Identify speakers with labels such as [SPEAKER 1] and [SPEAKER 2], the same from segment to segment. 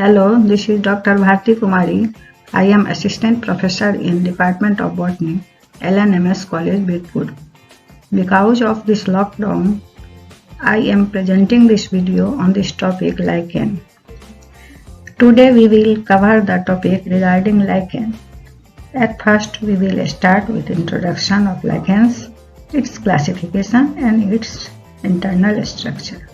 [SPEAKER 1] Hello, this is Dr. Bharti Kumari. I am Assistant Professor in Department of Botany, LNMS College, Bidpur. Because of this lockdown, I am presenting this video on this topic lichen. Today we will cover the topic regarding lichen. At first we will start with introduction of lichens, its classification and its internal structure.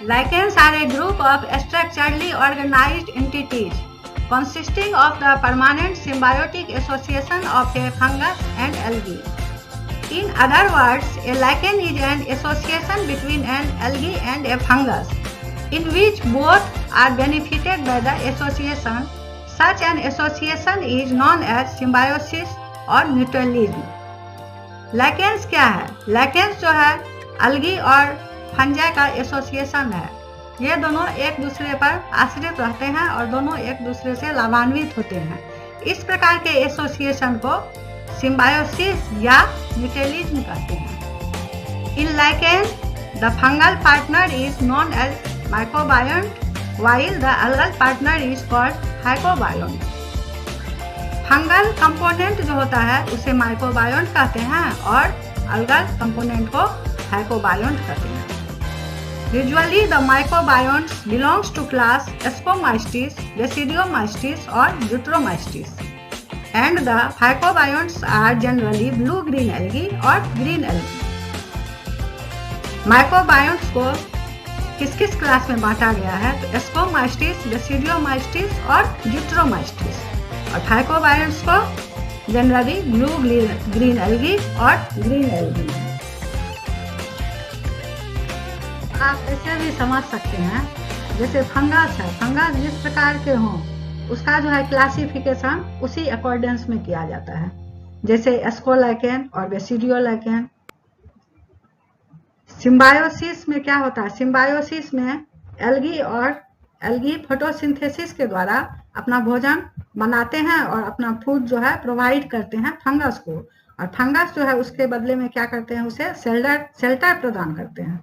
[SPEAKER 2] Lichens are a group of structurally organized entities consisting of the permanent symbiotic association of a fungus and algae. In other words, a lichen is an association between an algae and a fungus, in which both are benefited by the association. Such an association is known as symbiosis or mutualism. Lichens क्या है? Lichens जो है algae और fungi का association है। ये दोनों एक दूसरे पर आश्रित रहते हैं और दोनों एक दूसरे से लाभान्वित होते हैं। इस प्रकार के एसोसिएशन को सिम्बायोसिस या म्यूचुअलिज्म कहते हैं। In lichen the fungal partner is known as mycobiont while the algal partner is called phycobiont. Fungal component जो होता है उसे माइक्रोबायोन्ट कहते हैं और अल्गल कंपोनेंट को हाइकोबायोन्ट कहते हैं। Usually the microbionts belongs to class Spomystis, Basidiomystis or Deuteromystis, and the phycobionts are generally blue-green algae or green algae. Microbionts को किस क्लास में बांटा गया है? तो Spomystis, Basidiomystis और Deuteromystis, और phycobionts को generally blue-green algae और green algae। आप ऐसे भी समझ सकते हैं, जैसे फंगस है, फंगस जिस प्रकार के हों उसका जो है क्लासिफिकेशन उसी अकॉर्डेंस में किया जाता है, जैसे एस्कोलाइकेन और बेसिडियोलाइकेन। सिम्बायोसिस में क्या होता है? सिम्बायोसिस में एल्गी फोटोसिंथेसिस के द्वारा अपना भोजन बनाते हैं और अपना फूड जो है प्रोवाइड करते हैं फंगस को, और फंगस जो है उसके बदले में क्या करते हैं? उसे शेल्टर प्रदान करते हैं।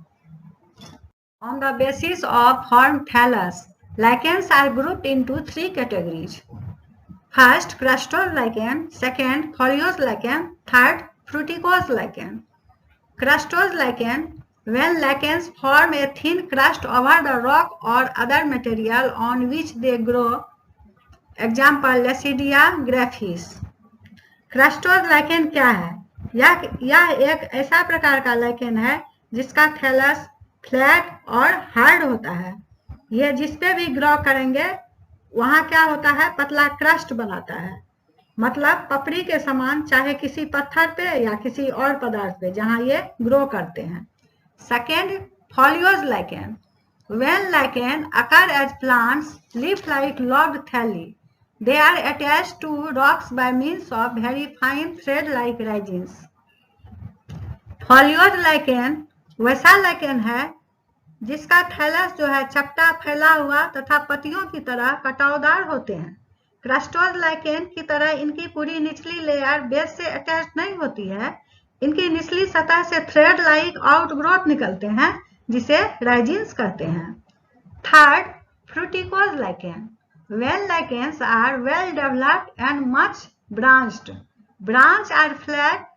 [SPEAKER 2] On the basis of formed thallus, lichens are grouped into three categories. First, crustose lichen. Second, foliose lichen. Third, fruticose lichen. Crustose lichen, when lichens form a thin crust over the rock or other material on which they grow. Example, Lasidia graphis. Crustose lichen क्या है? यह एक ऐसा प्रकार का lichen है जिसका thallus flat और हार्ड होता है। यह जिस पे भी ग्रो करेंगे वहाँ क्या होता है? पतला क्रस्ट बनाता है, मतलब पपड़ी के समान, चाहे किसी पत्थर पे या किसी और पदार्थ पे जहाँ ये ग्रो करते हैं। Second, foliose lichen. When lichen occur as plants, leaf like lobbed thalli. They are attached to rocks by means of very fine thread-like resins. Foliose lichen वैसा लाइकेन है जिसका थैलस जो है चपटा फैला हुआ तथा पत्तियों की तरह कटावदार होते हैं। क्रस्टोज लाइकेन की तरह इनकी पूरी निचली लेयर बेस से अटैच नहीं होती है। इनकी निचली सतह से थ्रेड लाइक आउटग्रोथ निकलते हैं जिसे राइजिन्स कहते हैं। Third, फ्रूटिकोज lichen. When lichens are well developed and much branched. Branch are flat,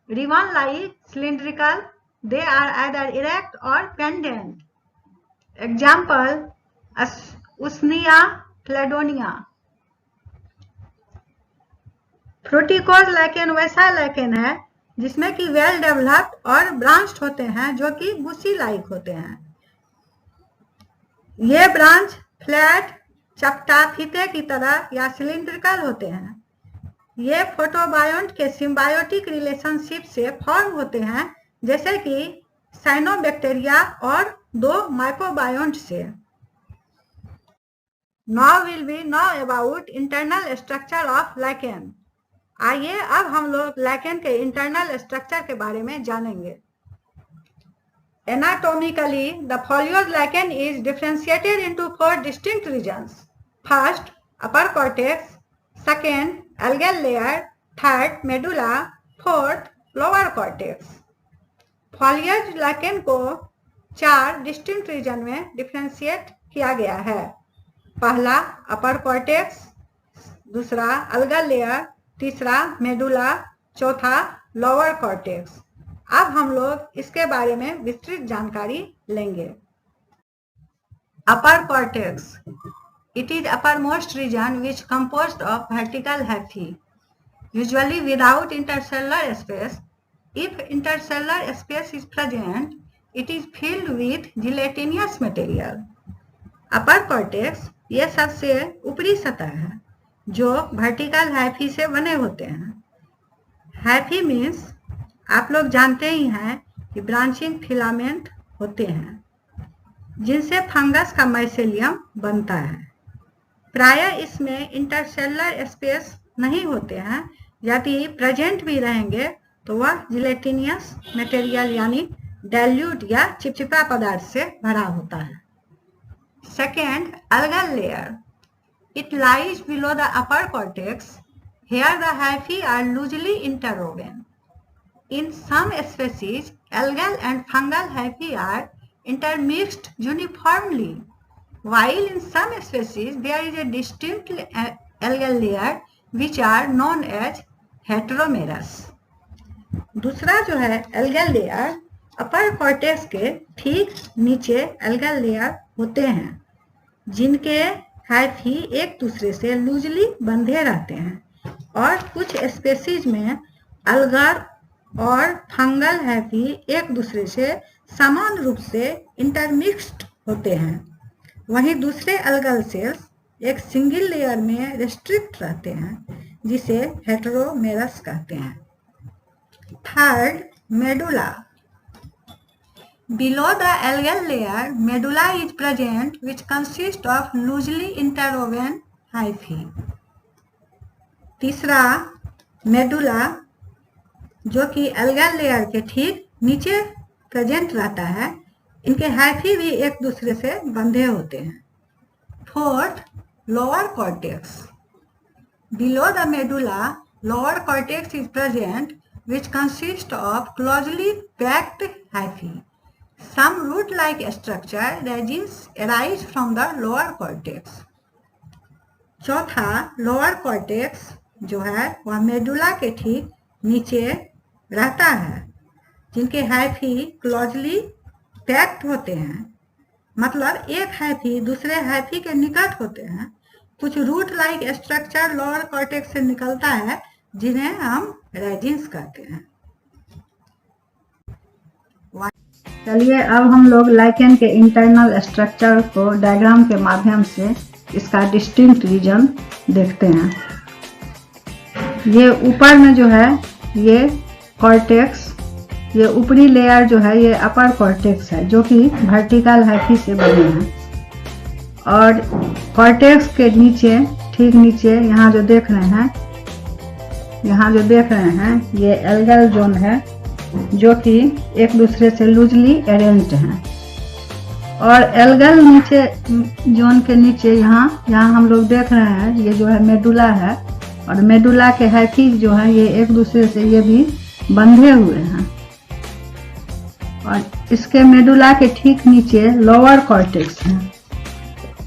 [SPEAKER 2] ribbon-like, cylindrical. They are either erect or pendant. Example, Usnea cladonia. फ्रूटिकोज lichen वैसा लाइकेन है जिसमें कि वेल डेवलप्ड और ब्रांच्ड होते हैं जो कि बुशी लाइक होते हैं। ये ब्रांच फ्लैट, चपटा, फीते की तरह या सिलिंड्रिकल होते हैं। ये फोटोबायोन्ट के सिम्बायोटिक रिलेशनशिप से फॉर्म होते हैं, जैसे कि साइनोबैक्टीरिया और दो माइक्रोबायोन्ट से। Now will be know about internal structure of lichen. आइए अब हम लोग लाइकेन के इंटरनल स्ट्रक्चर के बारे में जानेंगे। Anatomically, the foliose lichen is differentiated into 4 distinct regions. First, upper cortex. Second, algal layer. Third, medulla. Fourth, lower cortex. Foliose lichen को 4 डिस्टिंक्ट रीजन में डिफ्रेंशिएट किया गया है। पहला अपर कॉर्टेक्स, दूसरा अलगल लेयर, तीसरा मेडुला, चौथा लोअर कॉर्टेक्स। अब हम लोग इसके बारे में विस्तृत जानकारी लेंगे। अपर cortex, it is uppermost region which composed of vertical hyphae, usually without intercellular space. If intercellular space is present, it is filled with gelatinous material. Upper cortex ये सबसे ऊपरी सतह है जो वर्टिकल हाइफी से बने होते हैं। हाइफी मीन्स आप लोग जानते ही हैं कि ब्रांचिंग फिलामेंट होते हैं जिनसे फंगस का माइसेलियम बनता है। प्रायः इसमें इंटरसेलुलर स्पेस नहीं होते हैं, यदि प्रेजेंट भी रहेंगे तो वह जिलेटिनियस मटेरियल यानी डाइल्यूट या चिपचिपा पदार्थ से भरा होता है। Second, algal layer. It lies below the upper cortex. Here the hyphae are loosely interwoven. In some species, algal and fungal hyphae are intermixed uniformly, while in some species there is a distinct algal layer which are known as heteromerous. दूसरा जो है algal layer, अपर cortex के ठीक नीचे algal layer होते हैं जिनके hyphae एक दूसरे से लूजली बंधे रहते हैं और कुछ स्पेसीज में अलगर और फंगल हाइफी एक दूसरे से समान रूप से इंटरमिक्स्ड होते हैं। वहीं दूसरे अलगल सेल्स एक सिंगल लेयर में रेस्ट्रिक्ट रहते हैं जिसे हेटेरोमेरस कहते हैं। Third, medulla. Below the algal layer, medulla is present, which consists of loosely interwoven hyphae. तीसरा, मेडुला, जो कि algal लेयर के ठीक नीचे प्रेजेंट रहता है। इनके हाइफी भी एक दूसरे से बंधे होते हैं। Fourth, lower cortex. Below the medulla, lower cortex is present, which consists of closely packed hyphae. Some root-like structure regions arise from the lower cortex. चौथा, लोअर कॉर्टेक्स जो है वह मेडुला के ठीक नीचे रहता है जिनके हाइफी क्लोजली पैक्ड होते हैं। मतलब एक हाइफी दूसरे हाइफी के निकट होते हैं। कुछ root like structure lower cortex से निकलता है जिन्हें हम रेजिन्स कहते हैं।
[SPEAKER 1] चलिए अब हम लोग लाइकेन के इंटरनल स्ट्रक्चर को डायग्राम के माध्यम से इसका डिस्टिंक्ट रीजन देखते हैं। ये ऊपर में जो है ये कॉर्टेक्स, ये ऊपरी लेयर जो है ये अपर कॉर्टेक्स है जो कि वर्टिकल हाइफी से बने हैं। और कॉर्टेक्स के नीचे ठीक नीचे यहाँ जो देख रहे हैं ये एल्गल जोन है जो कि एक दूसरे से लूजली अरेंज्ड हैं। और एल्गल नीचे जोन के नीचे यहाँ हम लोग देख रहे हैं ये जो है मेडुला है और मेडुला के हाइफी जो है ये एक दूसरे से ये भी बंधे हुए हैं। और इसके मेडुला के ठीक नीचे लोअर कॉर्टेक्स है।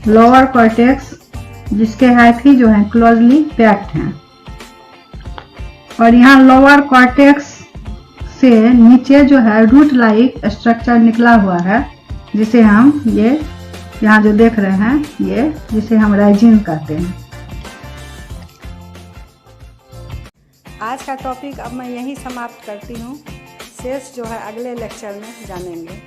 [SPEAKER 1] लोअर कॉर्टेक्स जिसके हाइफी जो है क्लोजली पैक्ड हैं। और यहाँ लोअर कॉर्टेक्स से नीचे जो है रूट लाइक स्ट्रक्चर निकला हुआ है जिसे हम ये यहाँ जो देख रहे हैं ये जिसे हम राइजिन कहते हैं।
[SPEAKER 2] आज का टॉपिक अब मैं यहीं समाप्त करती हूँ। शेष जो है अगले लेक्चर में जानेंगे।